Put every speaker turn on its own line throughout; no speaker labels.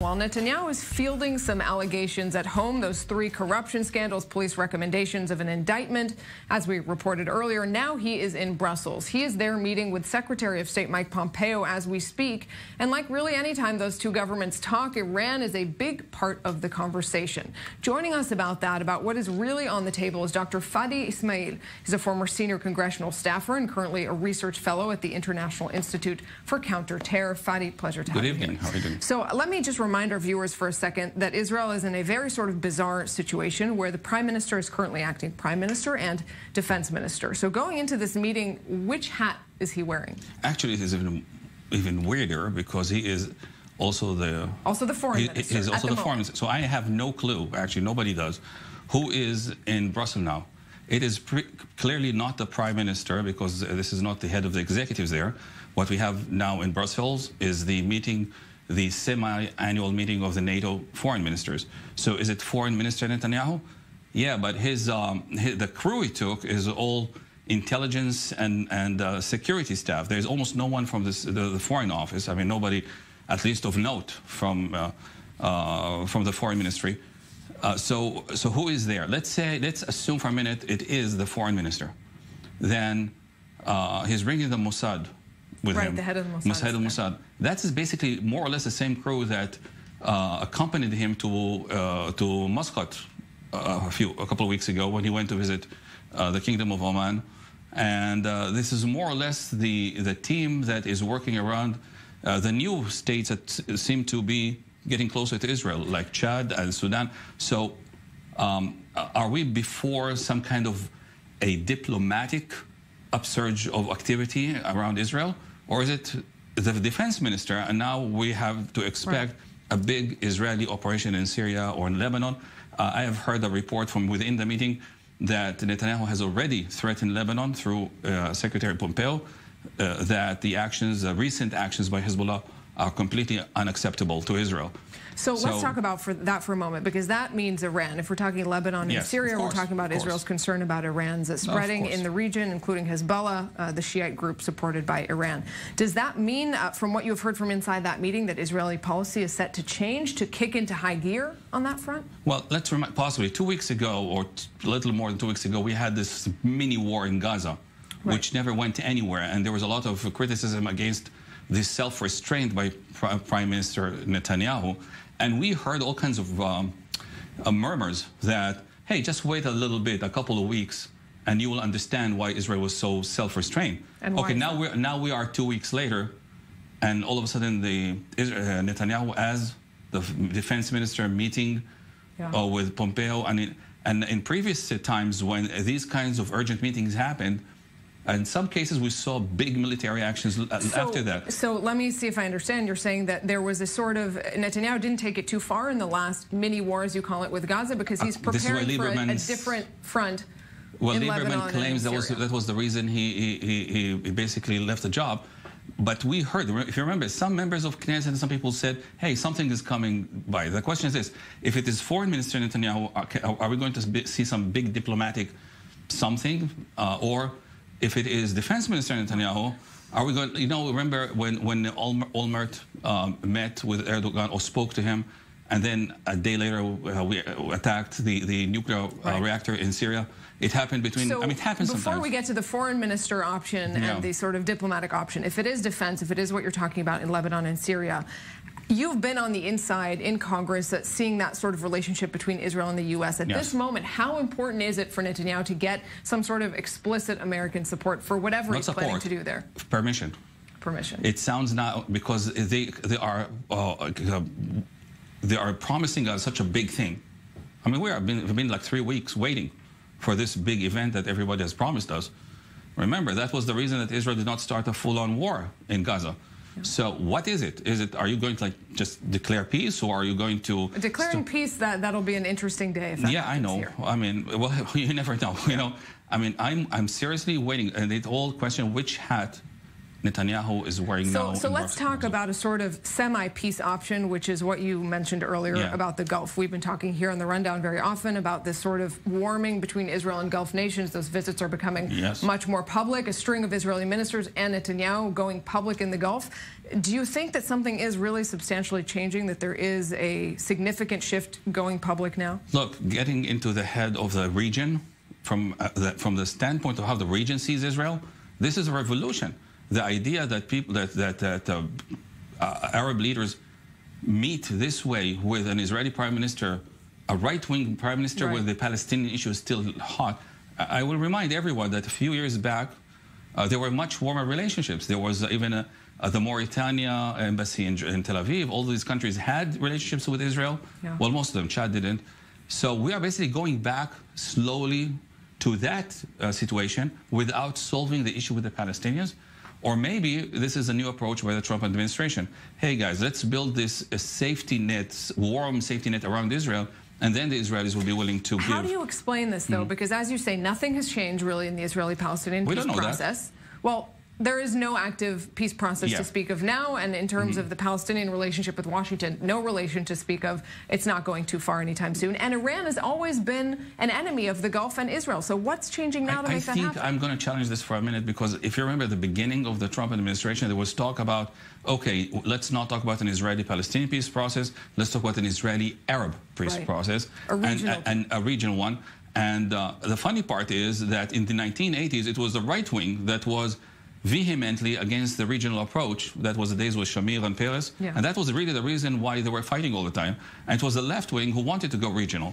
While Netanyahu is fielding some allegations at home, those 3 corruption scandals, police recommendations of an indictment, as we reported earlier, now he is in Brussels. He is there meeting with Secretary of State Mike Pompeo as we speak. And like really any time those 2 governments talk, Iran is a big part of the conversation. Joining us about that, about what is really on the table, is Dr. Fadi Essmaeel. He's a former senior congressional staffer and currently a research fellow at the International Institute for Counter-Terror. Fadi, pleasure to have you.
Good evening. How are you doing?
So let me just remind our viewers for a second that Israel is in a very sort of bizarre situation where the Prime Minister is currently acting Prime Minister and Defense Minister. So going into this meeting, which hat is he wearing?
Actually, it is even weirder because he is also the
foreign minister.
He's also the foreign minister. So I have no clue, actually nobody does, who is in Brussels now. It is clearly not the Prime Minister because this is not the head of the executives there. What we have now in Brussels is the meeting, the semi-annual meeting of the NATO foreign ministers. So is it Foreign Minister Netanyahu? Yeah, but the crew he took is all intelligence and security staff. There's almost no one from the foreign office. I mean, nobody, at least of note, from the foreign ministry. So who is there? Let's assume for a minute it is the foreign minister. Then he's bringing the Mossad with him.
The head of the Mossad.
Mossad. That is basically more or less the same crew that accompanied him to Muscat a couple of weeks ago when he went to visit the Kingdom of Oman. And this is more or less the team that is working around the new states that seem to be getting closer to Israel, like Chad and Sudan. So are we before some kind of a diplomatic upsurge of activity around Israel? Or is it the defense minister, and now we have to expect a big Israeli operation in Syria or in Lebanon? I have heard a report from within the meeting that Netanyahu has already threatened Lebanon through Secretary Pompeo that the recent actions by Hezbollah are completely unacceptable to Israel.
So let's talk about that for a moment, because that means Iran. If we're talking Lebanon and Syria, we're talking about Israel's concern about Iran's spreading in the region, including Hezbollah, the Shiite group supported by Iran. Does that mean, from what you've heard from inside that meeting, that Israeli policy is set to change, to kick into high gear on that front?
Well, let's remind, possibly 2 weeks ago, or a little more than 2 weeks ago, we had this mini war in Gaza, which never went anywhere, and there was a lot of criticism against this self-restraint by Prime Minister Netanyahu. And we heard all kinds of murmurs that, hey, just wait a little bit, a couple of weeks, and you will understand why Israel was so self-restrained. Okay, now we are 2 weeks later, and all of a sudden Netanyahu, as the defense minister, meeting with Pompeo, and in previous times when these kinds of urgent meetings happened, in some cases, we saw big military actions after that.
So let me see if I understand. You're saying that there was a sort of, Netanyahu didn't take it too far in the last mini war, as you call it, with Gaza, because he's preparing for a different front.
Well, Lieberman claims that was the reason he basically left the job. But we heard, if you remember, some members of Knesset and some people said, hey, something is coming by. The question is this: if it is Foreign Minister Netanyahu, are we going to see some big diplomatic something, or if it is Defense Minister Netanyahu, are we going? You know, remember when Olmert met with Erdogan or spoke to him, and then a day later we attacked the nuclear reactor in Syria. It happened between. I mean, it happens sometimes.
Before we get to the foreign minister option and the sort of diplomatic option, if it is defense, if it is what you're talking about in Lebanon and Syria, you've been on the inside in Congress seeing that sort of relationship between Israel and the U.S. At this moment, how important is it for Netanyahu to get some sort of explicit American support for whatever he's planning to do there?
Permission.
Permission.
It sounds now, because they are promising us such a big thing. I mean, we've been like 3 weeks waiting for this big event that everybody has promised us. Remember, that was the reason that Israel did not start a full-on war in Gaza. So what is it? Are you going to just declare peace, or are you going to
declaring peace? That'll be an interesting day. If that
I know.
Here.
I mean, well, you never know. You know, I mean, I'm seriously waiting, and it all question which hat Netanyahu is wearing now.
So let's talk about a sort of semi-peace option, which is what you mentioned earlier about the Gulf. We've been talking here on the Rundown very often about this sort of warming between Israel and Gulf nations. Those visits are becoming much more public. A string of Israeli ministers and Netanyahu going public in the Gulf. Do you think that something is really substantially changing, that there is a significant shift going public now? Look,
getting into the head of the region, from the standpoint of how the region sees Israel, this is a revolution. The idea that Arab leaders meet this way with an Israeli prime minister, a right-wing prime minister, where the Palestinian issue is still hot. I will remind everyone that a few years back, there were much warmer relationships. There was even the Mauritania embassy in Tel Aviv. All these countries had relationships with Israel. Well, most of them, Chad didn't. So we are basically going back slowly to that situation without solving the issue with the Palestinians. Or maybe this is a new approach by the Trump administration. Hey, guys, let's build this safety net, warm safety net around Israel, and then the Israelis will be willing to give.
How do you explain this, though? Because, as you say, nothing has changed, really, in the Israeli-Palestinian peace process. Well, there is no active peace process to speak of now, and in terms of the Palestinian relationship with Washington, no relation to speak of. It's not going too far anytime soon. And Iran has always been an enemy of the Gulf and Israel. So what's changing now to make that happen?
I'm going to challenge this for a minute, because if you remember at the beginning of the Trump administration, there was talk about, okay, let's not talk about an Israeli-Palestinian peace process. Let's talk about an Israeli-Arab peace process. And a regional one. And the funny part is that in the 1980s, it was the right wing that was vehemently against the regional approach. That was the days with Shamir and Peres. And that was really the reason why they were fighting all the time. And it was the left wing who wanted to go regional.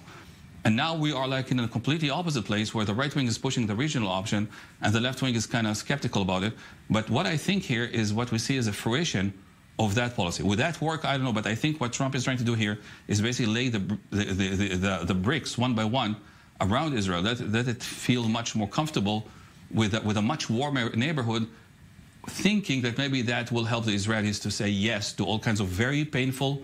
And now we are like in a completely opposite place, where the right wing is pushing the regional option and the left wing is kind of skeptical about it. But what I think here is what we see as a fruition of that policy. Would that work? I don't know. But I think what Trump is trying to do here is basically lay the bricks one by one around Israel, that it feel much more comfortable with a much warmer neighborhood, thinking that maybe that will help the Israelis to say yes to all kinds of very painful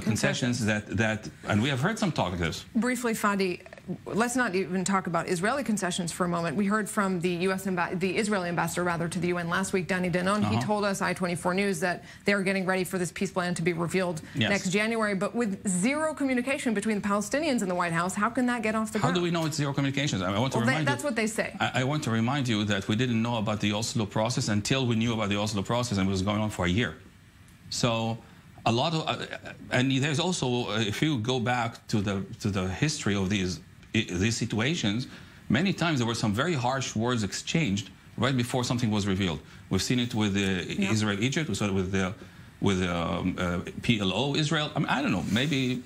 concessions and we have heard some talk of this.
Briefly, Fadi, let's not even talk about Israeli concessions for a moment. We heard from the Israeli ambassador, to the UN last week, Danny Danon. He told us, I-24 News, that they are getting ready for this peace plan to be revealed next January. But with zero communication between the Palestinians and the White House, how can that get off the ground?
How do we know it's zero communications? I want to remind you,
that's what they say.
I want to remind you that we didn't know about the Oslo process until we knew about the Oslo process, and it was going on for a year. So a lot of, and there's also, if you go back to the history of these situations, many times there were some very harsh words exchanged right before something was revealed. We've seen it with Israel-Egypt. We saw it with PLO Israel. I mean, I don't know. Maybe.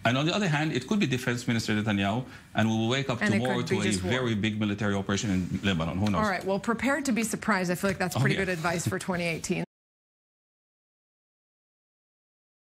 And on the other hand, it could be Defense Minister Netanyahu, and we will wake up tomorrow to a very big military operation in Lebanon. Who knows?
All right. Well, prepared to be surprised. I feel like that's pretty good advice for 2018.